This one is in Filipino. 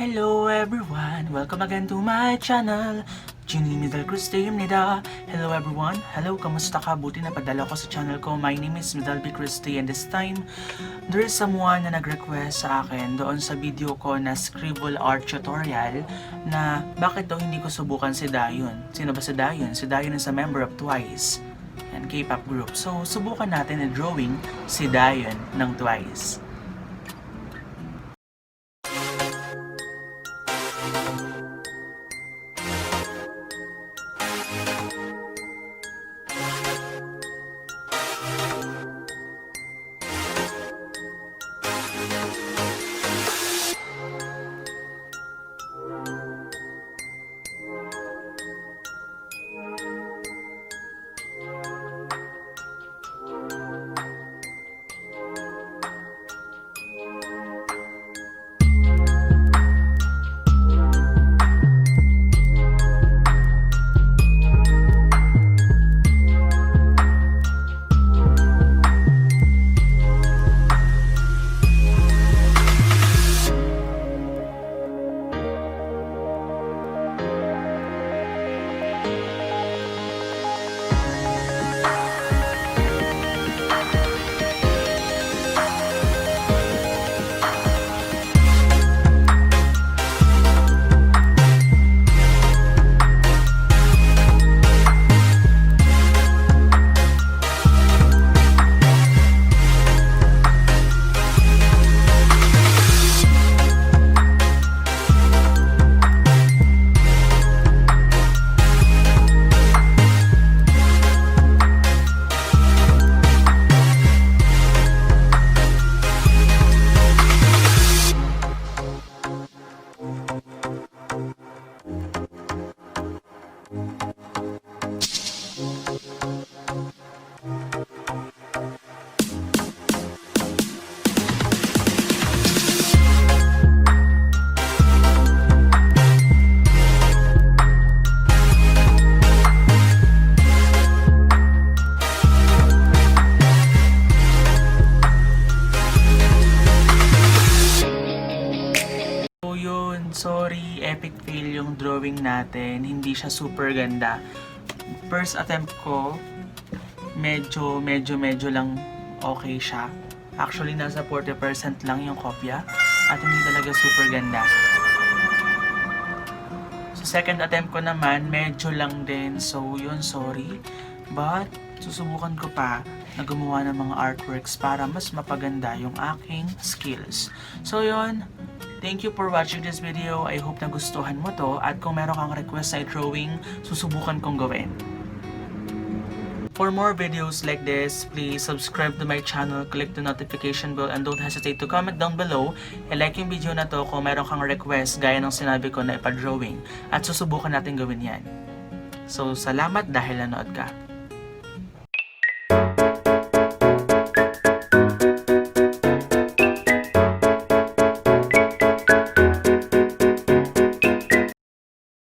Hello everyone! Welcome again to my channel! Hello everyone! Hello, kamusta ka? Buti na padala ko sa channel ko. My name is Midalby Christy and this time, there is someone na nag-request sa akin doon sa video ko na scribble art tutorial na bakit daw hindi ko subukan si Dahyun. Sino ba si Dahyun? Si Dahyun is a member of Twice and K-pop group. So, subukan natin na drawing si Dahyun ng Twice. Sorry, epic fail yung drawing natin. Hindi siya super ganda. First attempt ko, medyo lang okay siya. Actually, nasa 40% lang yung kopya at hindi talaga super ganda. So, second attempt ko naman, medyo lang din. So, yun, sorry. But, susubukan ko pa na gumawa ng mga artworks para mas mapaganda yung aking skills. So, yun. Thank you for watching this video. I hope nagustuhan mo to at kung meron kang request sa drawing, susubukan kong gawin. For more videos like this, please subscribe to my channel, click the notification bell, and don't hesitate to comment down below. I-like yung video na to kung meron kang request gaya ng sinabi ko na ipa-drawing at susubukan natin gawin yan. So, salamat dahil nanood ka.